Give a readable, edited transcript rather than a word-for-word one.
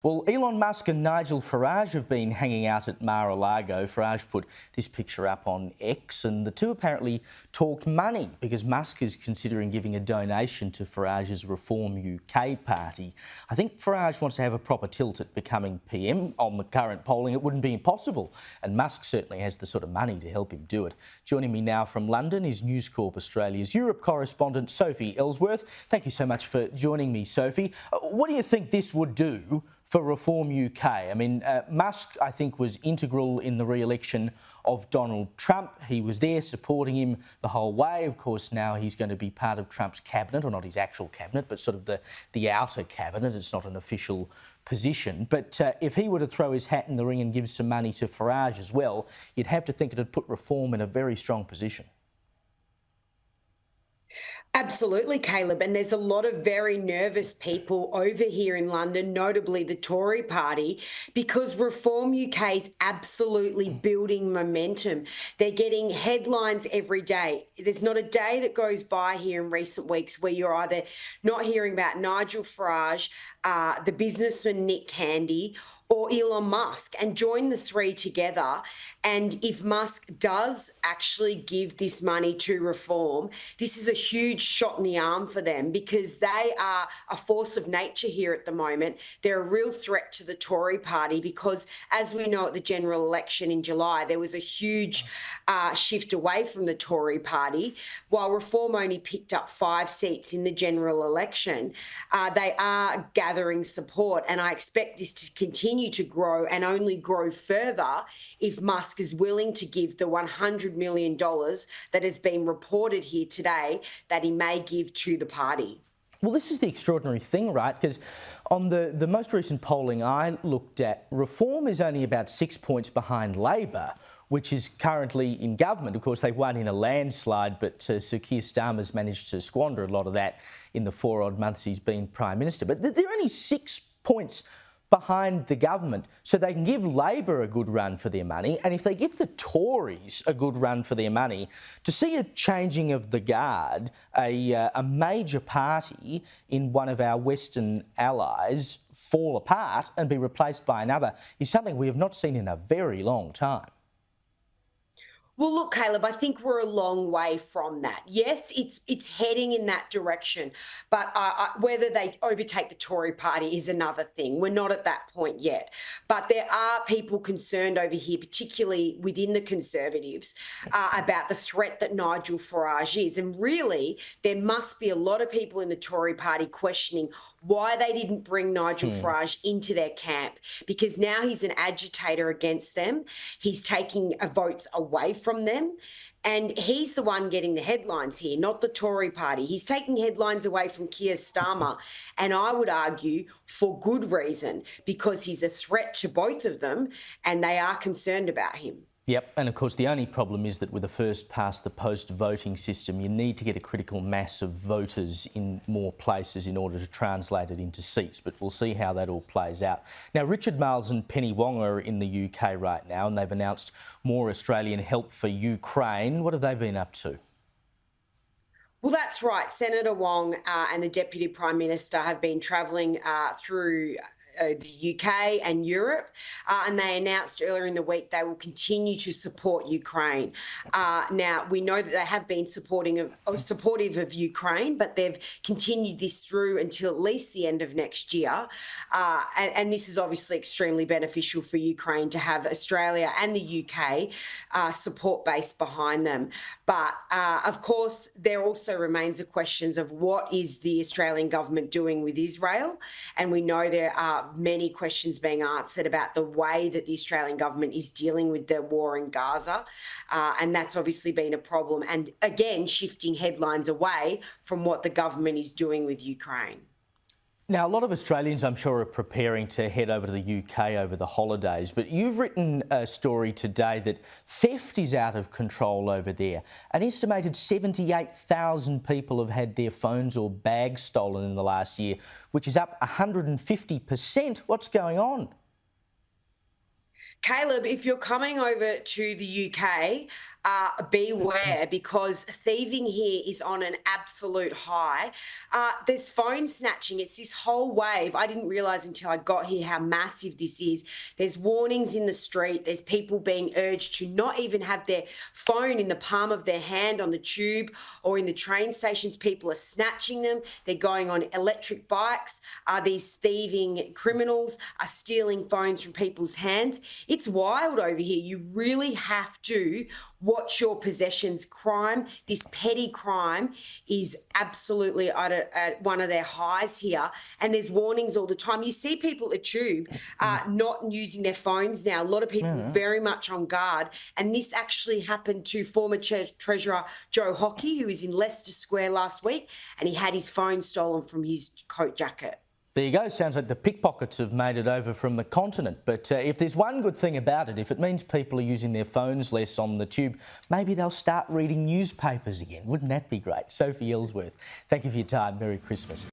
Well, Elon Musk and Nigel Farage have been hanging out at Mar-a-Lago. Farage put this picture up on X, and the two apparently talked money because Musk is considering giving a donation to Farage's Reform UK party. I think Farage wants to have a proper tilt at becoming PM. On the current polling, it wouldn't be impossible, and Musk certainly has the sort of money to help him do it. Joining me now from London is News Corp Australia's Europe correspondent, Sophie Elsworth. Thank you so much for joining me, Sophie. What do you think this would do for Reform UK? I mean, Musk, I think, was integral in the re-election of Donald Trump. He was there supporting him the whole way. Of course, now he's going to be part of Trump's cabinet, or not his actual cabinet, but sort of the outer cabinet. It's not an official position. But if he were to throw his hat in the ring and give some money to Farage as well, you'd have to think it'd put Reform in a very strong position. Absolutely, Caleb. And there's a lot of very nervous people over here in London, notably the Tory Party, because Reform UK is absolutely building momentum. They're getting headlines every day. There's not a day that goes by here in recent weeks where you're either not hearing about Nigel Farage, the businessman Nick Handy, or Elon Musk, and join the three together. And if Musk does actually give this money to Reform, this is a huge shot in the arm for them, because they are a force of nature here at the moment. They're a real threat to the Tory Party because, as we know, at the general election in July, there was a huge shift away from the Tory Party. While Reform only picked up 5 seats in the general election, they are gathering support, and I expect this to continue to grow and only grow further if Musk is willing to give the $100 million that has been reported here today that he may give to the party. Well, this is the extraordinary thing, right? Because on the most recent polling I looked at, Reform is only about 6 points behind Labor, which is currently in government. Of course, they won in a landslide, but Sir Keir Starmer's managed to squander a lot of that in the 4 odd months he's been Prime Minister. But they're only 6 points behind the government, so they can give Labor a good run for their money, and if they give the Tories a good run for their money, to see a changing of the guard, a major party in one of our Western allies fall apart and be replaced by another is something we have not seen in a very long time. Well, look, Caleb, I think we're a long way from that. Yes, it's heading in that direction, but whether they overtake the Tory Party is another thing. We're not at that point yet. But there are people concerned over here, particularly within the Conservatives, about the threat that Nigel Farage is. And really, there must be a lot of people in the Tory Party questioning why they didn't bring Nigel Farage into their camp, because now he's an agitator against them. He's taking votes away from them. And he's the one getting the headlines here, not the Tory Party. He's taking headlines away from Keir Starmer, and I would argue for good reason, because he's a threat to both of them and they are concerned about him. Yep, and of course the only problem is that with a first past the post voting system, you need to get a critical mass of voters in more places in order to translate it into seats, but we'll see how that all plays out. Now, Richard Marles and Penny Wong are in the UK right now, and they've announced more Australian help for Ukraine. What have they been up to? Well, that's right. Senator Wong and the Deputy Prime Minister have been travelling through the UK and Europe, and they announced earlier in the week they will continue to support Ukraine. Now, we know that they have been supportive of Ukraine, but they've continued this through until at least the end of next year. And this is obviously extremely beneficial for Ukraine to have Australia and the UK support base behind them. But of course, there also remains the questions of what is the Australian government doing with Israel? And we know there are many questions being answered about the way that the Australian government is dealing with the war in Gaza. And that's obviously been a problem. And again, shifting headlines away from what the government is doing with Ukraine. Now, a lot of Australians, I'm sure, are preparing to head over to the UK over the holidays, but you've written a story today that theft is out of control over there. An estimated 78,000 people have had their phones or bags stolen in the last year, which is up 150%. What's going on? Caleb, if you're coming over to the UK, beware, because thieving here is on an absolute high. There's phone snatching. It's this whole wave. I didn't realise until I got here how massive this is. There's warnings in the street. There's people being urged to not even have their phone in the palm of their hand on the tube or in the train stations. People are snatching them. They're going on electric bikes. These thieving criminals are stealing phones from people's hands. It's wild over here. You really have to watch your possessions. Crime, this petty crime, is absolutely at one of their highs here, and there's warnings all the time. You see people at Tube not using their phones now. A lot of people very much on guard, and this actually happened to former Treasurer Joe Hockey, who was in Leicester Square last week, and he had his phone stolen from his coat jacket. There you go. Sounds like the pickpockets have made it over from the continent. But if there's one good thing about it, if it means people are using their phones less on the tube, maybe they'll start reading newspapers again. Wouldn't that be great? Sophie Elsworth, thank you for your time. Merry Christmas.